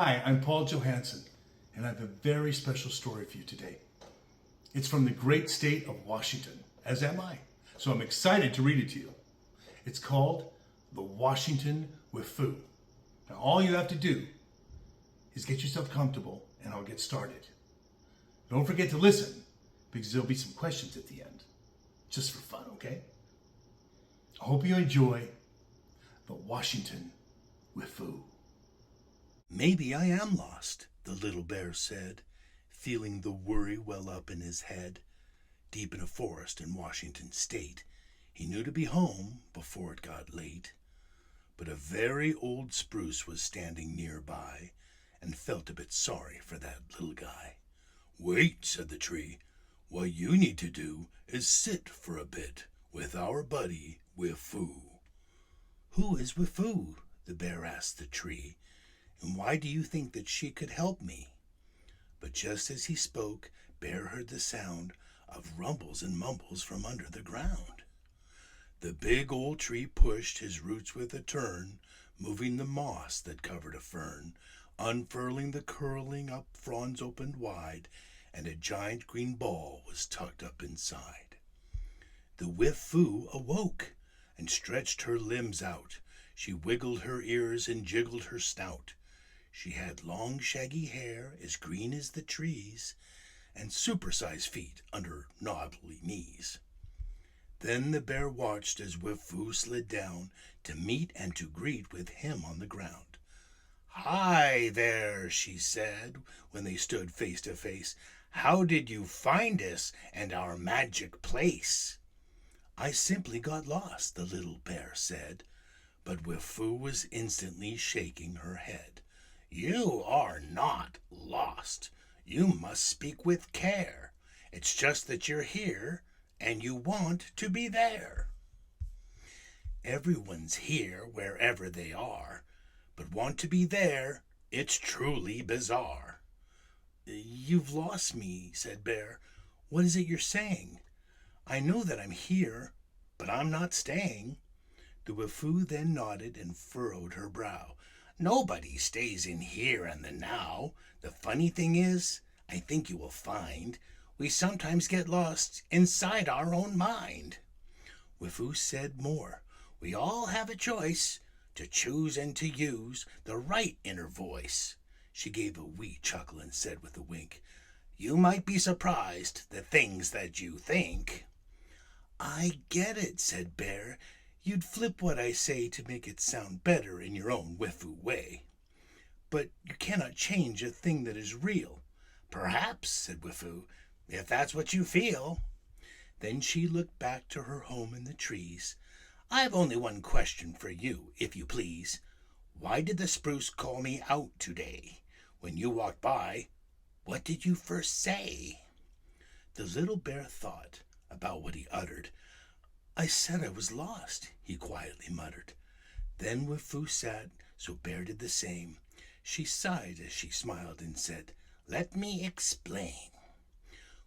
Hi, I'm Paul Johansson, and I have a very special story for you today. It's from the great state of Washington, as am I, so I'm excited to read it to you. It's called The Washington Wiffoo. Now, all you have to do is get yourself comfortable, and I'll get started. Don't forget to listen, because there'll be some questions at the end, just for fun, okay? I hope you enjoy The Washington Wiffoo. "Maybe I am lost," the little bear said, feeling the worry well up in his head. Deep in a forest in Washington state, he knew to be home before it got late. But a very old spruce was standing nearby, and felt a bit sorry for that little guy. "Wait," said the tree. "What you need to do is sit for a bit with our buddy Wiffoo." "Who is Wiffoo?" the bear asked the tree. "And why do you think that she could help me?" But just as he spoke, Bear heard the sound of rumbles and mumbles from under the ground. The big old tree pushed his roots with a turn, moving the moss that covered a fern, unfurling the curling up fronds opened wide, and a giant green ball was tucked up inside. The Wiffoo awoke and stretched her limbs out. She wiggled her ears and jiggled her snout. She had long shaggy hair as green as the trees, and supersized feet under knobbly knees. Then the bear watched as Wiffoo slid down to meet and to greet with him on the ground. "Hi there," she said, when they stood face to face. "How did you find us and our magic place?" "I simply got lost," the little bear said, but Wiffoo was instantly shaking her head. "You are not lost. You must speak with care. It's just that you're here, and you want to be there." "Everyone's here wherever they are, but want to be there, it's truly bizarre." "You've lost me," said Bear. "What is it you're saying? I know that I'm here, but I'm not staying." The Wiffoo then nodded and furrowed her brow. "Nobody stays in here and the now. The funny thing is, I think you will find, we sometimes get lost inside our own mind." Wiffoo said more. "We all have a choice to choose and to use the right inner voice." She gave a wee chuckle and said with a wink, "You might be surprised the things that you think." "I get it," said Bear. "You'd flip what I say to make it sound better in your own Wiffoo way. But you cannot change a thing that is real." "Perhaps," said Wiffoo, "if that's what you feel." Then she looked back to her home in the trees. "I've only one question for you, if you please. Why did the spruce call me out today? When you walked by, what did you first say?" The little bear thought about what he uttered. "I said I was lost," he quietly muttered. Then Wiffoo sat, so Bear did the same. She sighed as she smiled and said, "Let me explain.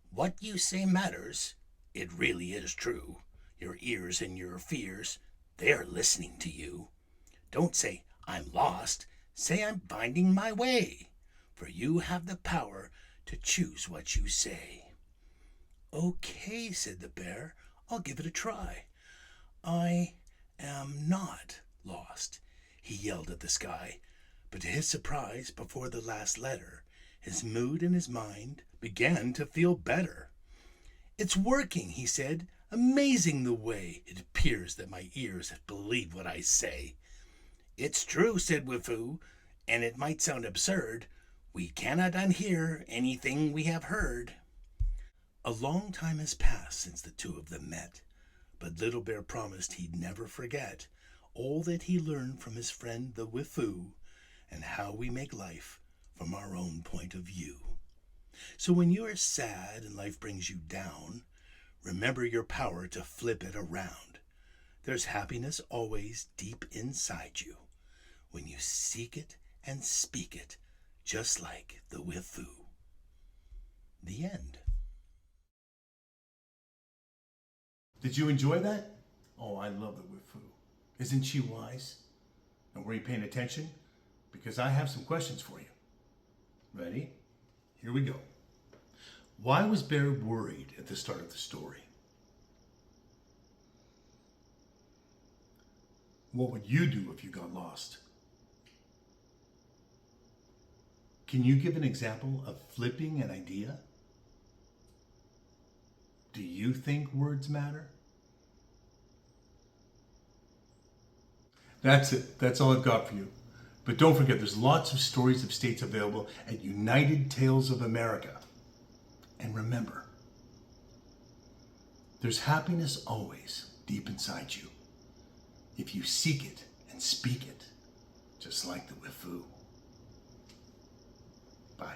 What you say matters. It really is true. Your ears and your fears, they're listening to you. Don't say, 'I'm lost.' Say, 'I'm finding my way.' For you have the power to choose what you say." "Okay," said the bear. "I'll give it a try. I am not lost," he yelled at the sky. But to his surprise, before the last letter, his mood and his mind began to feel better. "It's working," he said. "Amazing the way it appears that my ears believe what I say." "It's true," said Wiffoo, "and it might sound absurd. We cannot unhear anything we have heard." A long time has passed since the two of them met, but Little Bear promised he'd never forget all that he learned from his friend the Wiffoo, and how we make life from our own point of view. So when you are sad and life brings you down, remember your power to flip it around. There's happiness always deep inside you, when you seek it and speak it, just like the Wiffoo. The end. Did you enjoy that? Oh, I love the Wiffoo. Isn't she wise? And were you paying attention? Because I have some questions for you. Ready? Here we go. Why was Bear worried at the start of the story? What would you do if you got lost? Can you give an example of flipping an idea? Do you think words matter? That's it. That's all I've got for you. But don't forget, there's lots of stories of states available at United Tales of America. And remember, there's happiness always deep inside you if you seek it and speak it, just like the Wiffoo. Bye.